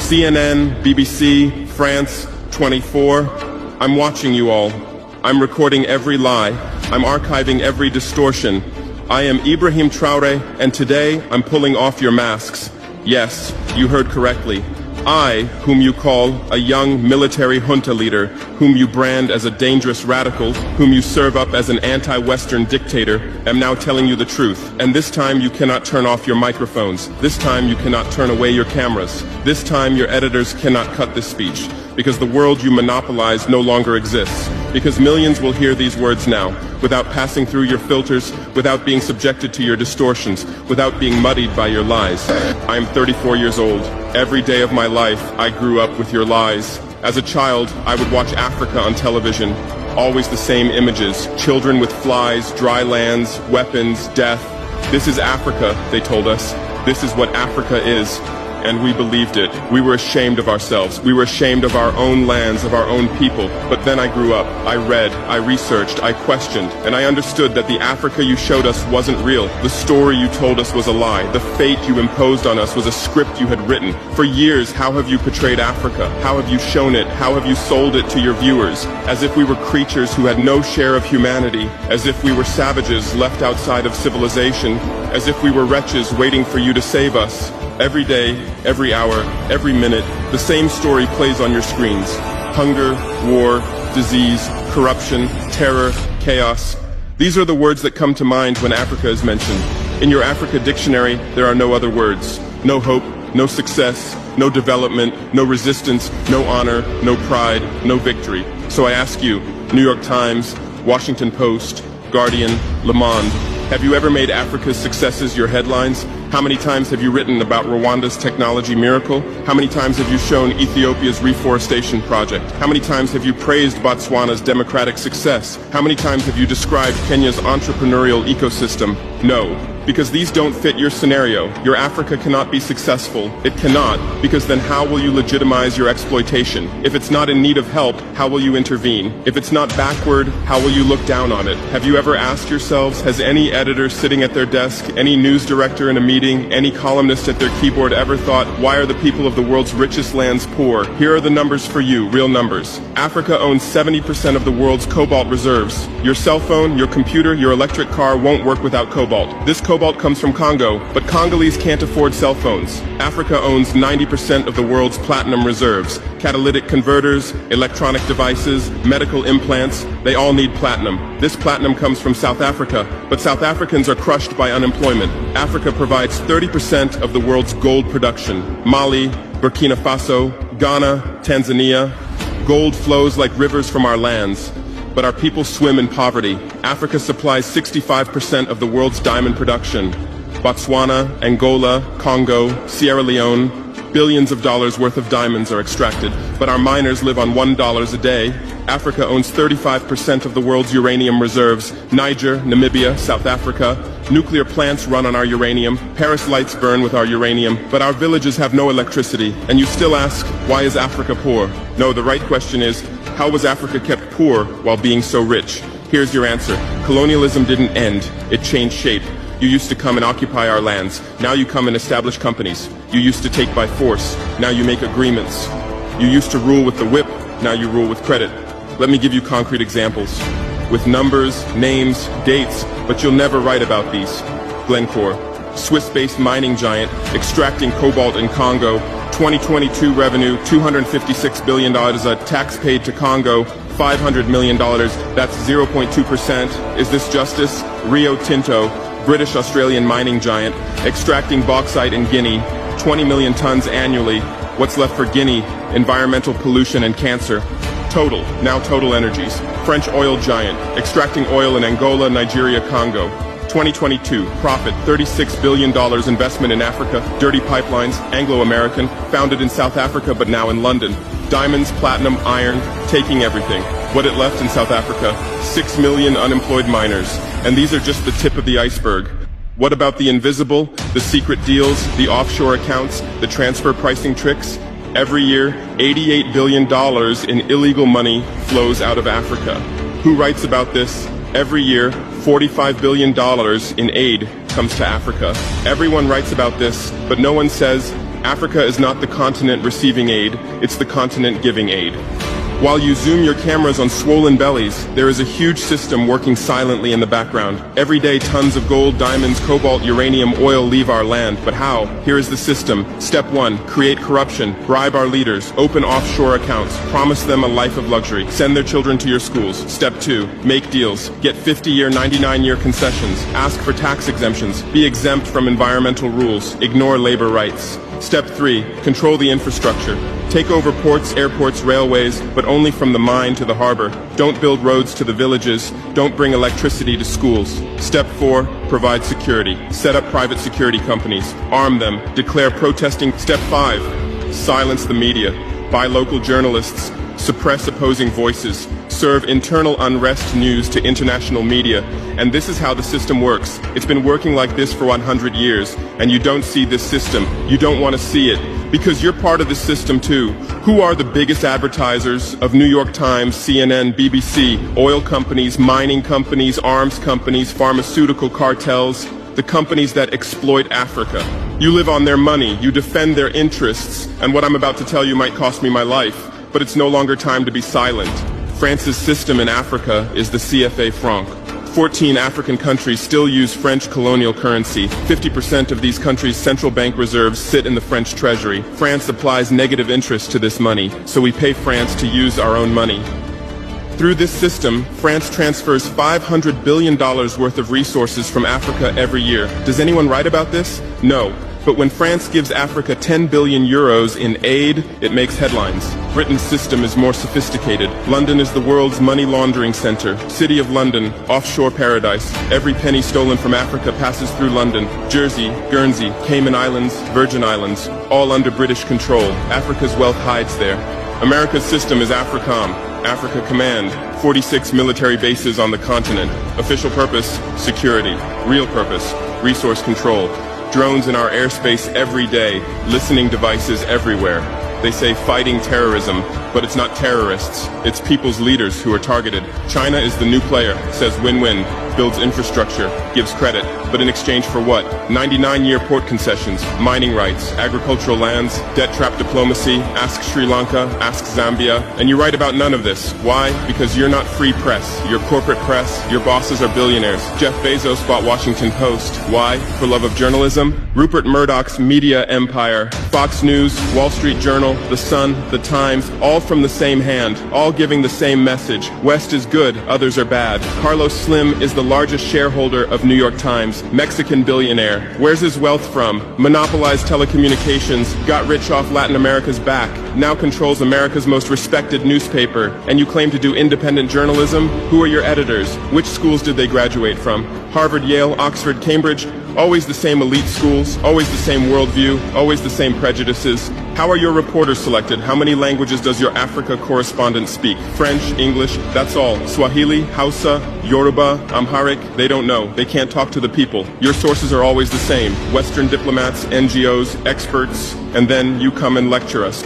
CNN, BBC, France, 24. I'm watching you all. I'm recording every lie. I'm archiving every distortion. I am Ibrahim Traoré, and today I'm pulling off your masks. Yes, you heard correctly. I, whom you call a young military junta leader, whom you brand as a dangerous radical, whom you serve up as an anti-Western dictator, am now telling you the truth. And this time you cannot turn off your microphones. This time you cannot turn away your cameras. This time your editors cannot cut this speech, because the world you monopolize no longer exists. Because millions will hear these words now, without passing through your filters, without being subjected to your distortions, without being muddied by your lies. I am 34 years old. Every day of my life, I grew up with your lies. As a child, I would watch Africa on television. Always the same images. Children with flies, dry lands, weapons, death. This is Africa, they told us. This is what Africa is. And we believed it. We were ashamed of ourselves. We were ashamed of our own lands, of our own people. But then I grew up. I read, I researched, I questioned, and I understood that the Africa you showed us wasn't real. The story you told us was a lie. The fate you imposed on us was a script you had written. For years, how have you portrayed Africa? How have you shown it? How have you sold it to your viewers? As if we were creatures who had no share of humanity. As if we were savages left outside of civilization. As if we were wretches waiting for you to save us. Every day, every hour, every minute, the same story plays on your screens. Hunger, war, disease, corruption, terror, chaos. These are the words that come to mind when Africa is mentioned. In your Africa dictionary, there are no other words. No hope, no success, no development, no resistance, no honor, no pride, no victory. So I ask you, New York Times, Washington Post, Guardian, Le Monde, have you ever made Africa's successes your headlines? How many times have you written about Rwanda's technology miracle? How many times have you shown Ethiopia's reforestation project? How many times have you praised Botswana's democratic success? How many times have you described Kenya's entrepreneurial ecosystem? No, because these don't fit your scenario. Your Africa cannot be successful. It cannot, because then how will you legitimize your exploitation? If it's not in need of help, how will you intervene? If it's not backward, how will you look down on it? Have you ever asked yourselves, has any editor sitting at their desk, any news director in a meeting, any columnist at their keyboard ever thought, why are the people of the world's richest lands poor? Here are the numbers for you, real numbers. Africa owns 70% of the world's cobalt reserves. Your cell phone, your computer, your electric car won't work without cobalt. This cobalt comes from Congo, but Congolese can't afford cell phones. Africa owns 90% of the world's platinum reserves. Catalytic converters, electronic devices, medical implants, they all need platinum. This platinum comes from South Africa, but South Africans are crushed by unemployment. Africa provides 30% of the world's gold production. Mali, Burkina Faso, Ghana, Tanzania. Gold flows like rivers from our lands, but our people swim in poverty. Africa supplies 65% of the world's diamond production. Botswana, Angola, Congo, Sierra Leone, billions of dollars worth of diamonds are extracted, but our miners live on $1 a day. Africa owns 35% of the world's uranium reserves. Niger, Namibia, South Africa. Nuclear plants run on our uranium. Paris lights burn with our uranium, but our villages have no electricity. And you still ask, why is Africa poor? No, the right question is, how was Africa kept poor while being so rich? Here's your answer. Colonialism didn't end. It changed shape. You used to come and occupy our lands. Now you come and establish companies. You used to take by force. Now you make agreements. You used to rule with the whip. Now you rule with credit. Let me give you concrete examples. With numbers, names, dates, but you'll never write about these. Glencore, Swiss-based mining giant, extracting cobalt in Congo. 2022 revenue, $256 billion. A tax paid to Congo, $500 million. That's 0.2%. Is this justice? Rio Tinto, British-Australian mining giant, extracting bauxite in Guinea, 20 million tons annually. What's left for Guinea? Environmental pollution and cancer. Total, now Total Energies, French oil giant, extracting oil in Angola, Nigeria, Congo. 2022, profit, $36 billion investment in Africa, dirty pipelines, Anglo-American, founded in South Africa but now in London. Diamonds, platinum, iron, taking everything. What it left in South Africa? 6 million unemployed miners. And these are just the tip of the iceberg. What about the invisible, the secret deals, the offshore accounts, the transfer pricing tricks? Every year, $88 billion in illegal money flows out of Africa. Who writes about this? Every year, $45 billion in aid comes to Africa. Everyone writes about this, but no one says Africa is not the continent receiving aid, it's the continent giving aid. While you zoom your cameras on swollen bellies, there is a huge system working silently in the background. Every day tons of gold, diamonds, cobalt, uranium, oil leave our land. But how? Here is the system. Step 1. Create corruption. Bribe our leaders. Open offshore accounts. Promise them a life of luxury. Send their children to your schools. Step 2. Make deals. Get 50-year, 99-year concessions. Ask for tax exemptions. Be exempt from environmental rules. Ignore labor rights. Step 3. Control the infrastructure. Take over ports, airports, railways, but only from the mine to the harbor. Don't build roads to the villages. Don't bring electricity to schools. Step 4. Provide security. Set up private security companies. Arm them. Declare protesting. Step 5. Silence the media. Buy local journalists. Suppress opposing voices. Serve internal unrest news to international media. And this is how the system works. It's been working like this for 100 years, and you don't see this system. You don't want to see it, because you're part of the system too. Who are the biggest advertisers of New York Times, CNN, BBC, oil companies, mining companies, arms companies, pharmaceutical cartels, the companies that exploit Africa? You live on their money, you defend their interests, and what I'm about to tell you might cost me my life, but it's no longer time to be silent. France's system in Africa is the CFA franc. 14 African countries still use French colonial currency. 50% of these countries' central bank reserves sit in the French treasury. France applies negative interest to this money, so we pay France to use our own money. Through this system, France transfers $500 billion worth of resources from Africa every year. Does anyone write about this? No. But when France gives Africa 10 billion euros in aid, it makes headlines. Britain's system is more sophisticated. London is the world's money laundering center. City of London, offshore paradise. Every penny stolen from Africa passes through London. Jersey, Guernsey, Cayman Islands, Virgin Islands, all under British control. Africa's wealth hides there. America's system is AFRICOM, Africa Command. 46 military bases on the continent. Official purpose, security. Real purpose, resource control. Drones in our airspace every day, listening devices everywhere. They say fighting terrorism, but it's not terrorists, it's people's leaders who are targeted. China is the new player, says win-win, builds infrastructure, gives credit, but in exchange for what? 99-year port concessions, mining rights, agricultural lands, debt-trap diplomacy, ask Sri Lanka, ask Zambia, and you write about none of this. Why? Because you're not free press, you're corporate press, your bosses are billionaires. Jeff Bezos bought Washington Post. Why? For love of journalism? Rupert Murdoch's media empire, Fox News, Wall Street Journal, The Sun, The Times, all from the same hand, all giving the same message. West is good, others are bad. Carlos Slim is the largest shareholder of New York Times, Mexican billionaire. Where's his wealth from? Monopolized telecommunications, got rich off Latin America's back, now controls America's most respected newspaper, and you claim to do independent journalism? Who are your editors? Which schools did they graduate from? Harvard, Yale, Oxford, Cambridge? Always the same elite schools, always the same worldview, always the same prejudices. How are your reporters selected? How many languages does your Africa correspondent speak? French, English, that's all. Swahili, Hausa, Yoruba, Amharic, they don't know. They can't talk to the people. Your sources are always the same. Western diplomats, NGOs, experts, and then you come and lecture us.